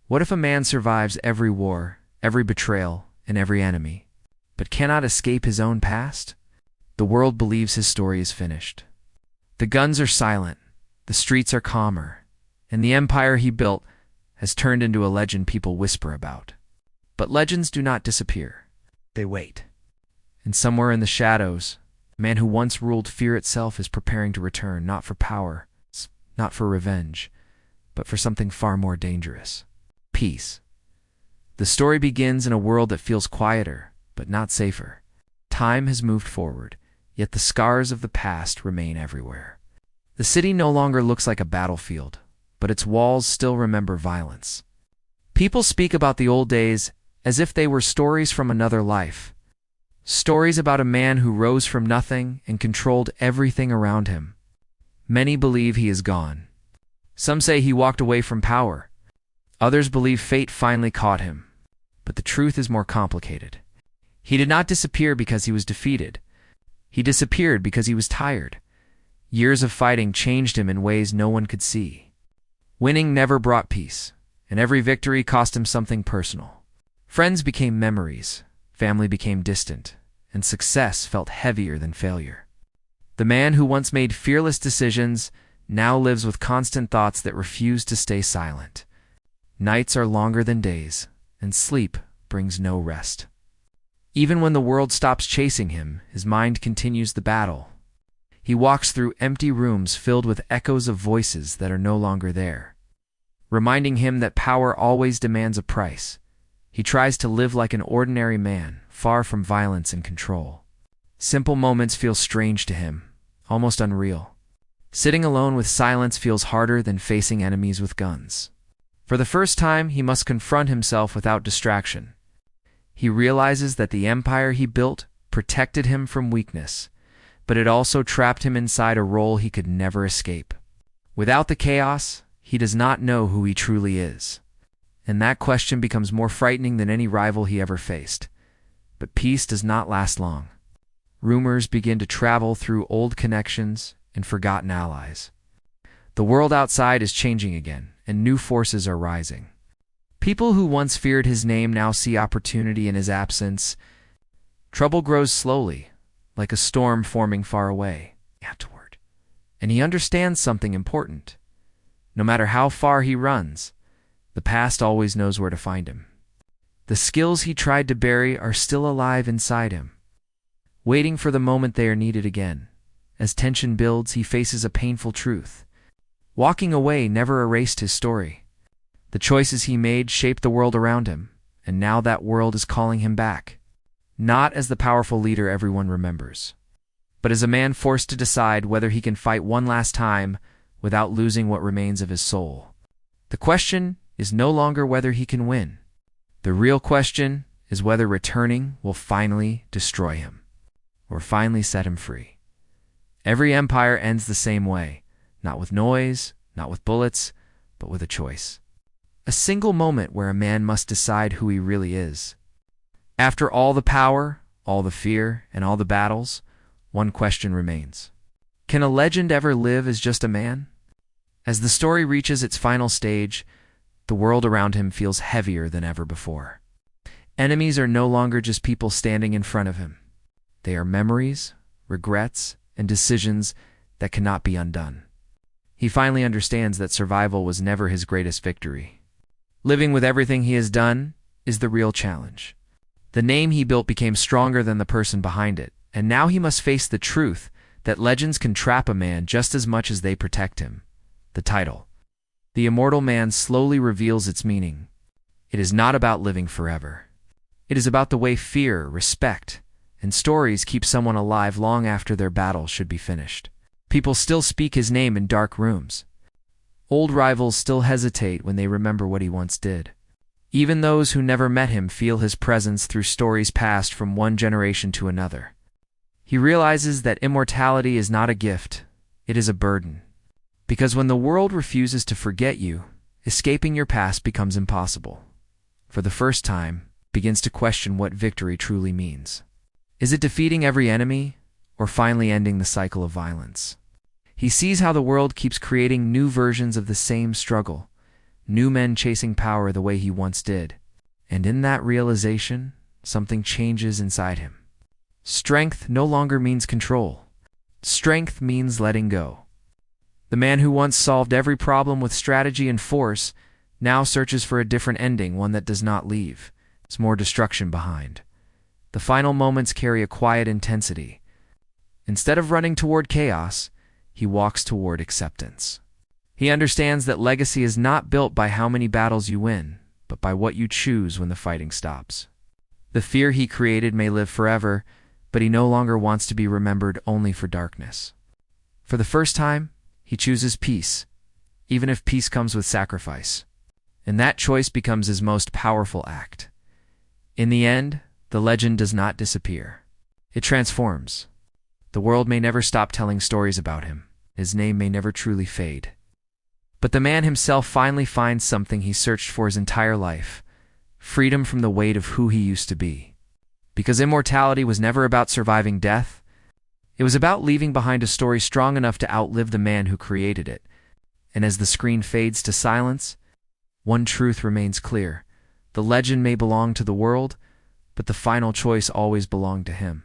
What if a man survives every war, every betrayal, and every enemy, but cannot escape his own past? The world believes his story is finished. The guns are silent, the streets are calmer, and the empire he built has turned into a legend people whisper about. But legends do not disappear. They wait. And somewhere in the shadows, the man who once ruled fear itself is preparing to return, not for power, not for revenge, but for something far more dangerous: peace. The story begins in a world that feels quieter, but not safer. Time has moved forward, yet the scars of the past remain everywhere. The city no longer looks like a battlefield, but its walls still remember violence. People speak about the old days as if they were stories from another life. Stories about a man who rose from nothing and controlled everything around him. Many believe he is gone. Some say he walked away from power. Others believe fate finally caught him. But the truth is more complicated. He did not disappear because he was defeated. He disappeared because he was tired. Years of fighting changed him in ways no one could see. Winning never brought peace, and every victory cost him something personal. Friends became memories, family became distant, and success felt heavier than failure. The man who once made fearless decisions now lives with constant thoughts that refuse to stay silent. Nights are longer than days, and sleep brings no rest. Even when the world stops chasing him, his mind continues the battle. He walks through empty rooms filled with echoes of voices that are no longer there, reminding him that power always demands a price. He tries to live like an ordinary man, far from violence and control. Simple moments feel strange to him, almost unreal. Sitting alone with silence feels harder than facing enemies with guns. For the first time, he must confront himself without distraction. He realizes that the empire he built protected him from weakness, but it also trapped him inside a role he could never escape. Without the chaos, he does not know who he truly is. And that question becomes more frightening than any rival he ever faced. But peace does not last long. Rumors begin to travel through old connections and forgotten allies. The world outside is changing again, and new forces are rising. People who once feared his name now see opportunity in his absence. Trouble grows slowly, like a storm forming far away. Afterward. And he understands something important. No matter how far he runs, the past always knows where to find him. The skills he tried to bury are still alive inside him, waiting for the moment they are needed again. As tension builds, he faces a painful truth. Walking away never erased his story. The choices he made shaped the world around him, and now that world is calling him back. Not as the powerful leader everyone remembers, but as a man forced to decide whether he can fight one last time without losing what remains of his soul. The question is no longer whether he can win. The real question is whether returning will finally destroy him, or finally set him free. Every empire ends the same way, not with noise, not with bullets, but with a choice. A single moment where a man must decide who he really is. After all the power, all the fear, and all the battles, one question remains. Can a legend ever live as just a man? As the story reaches its final stage, the world around him feels heavier than ever before. Enemies are no longer just people standing in front of him. They are memories, regrets, and decisions that cannot be undone. He finally understands that survival was never his greatest victory. Living with everything he has done is the real challenge. The name he built became stronger than the person behind it, and now he must face the truth that legends can trap a man just as much as they protect him. The title, The Immortal Man, slowly reveals its meaning. It is not about living forever. It is about the way fear, respect, and stories keep someone alive long after their battle should be finished. People still speak his name in dark rooms. Old rivals still hesitate when they remember what he once did. Even those who never met him feel his presence through stories passed from one generation to another. He realizes that immortality is not a gift, it is a burden. Because when the world refuses to forget you, escaping your past becomes impossible. For the first time, begins to question what victory truly means. Is it defeating every enemy, or finally ending the cycle of violence? He sees how the world keeps creating new versions of the same struggle, new men chasing power the way he once did. And in that realization, something changes inside him. Strength no longer means control. Strength means letting go. The man who once solved every problem with strategy and force now searches for a different ending, one that does not leave more destruction behind. The final moments carry a quiet intensity. Instead of running toward chaos, he walks toward acceptance. He understands that legacy is not built by how many battles you win, but by what you choose when the fighting stops. The fear he created may live forever, but he no longer wants to be remembered only for darkness. For the first time, he chooses peace, even if peace comes with sacrifice. And that choice becomes his most powerful act. In the end, the legend does not disappear. It transforms. The world may never stop telling stories about him. His name may never truly fade. But the man himself finally finds something he searched for his entire life: freedom from the weight of who he used to be. Because immortality was never about surviving death. It was about leaving behind a story strong enough to outlive the man who created it. And as the screen fades to silence, one truth remains clear. The legend may belong to the world, but the final choice always belonged to him.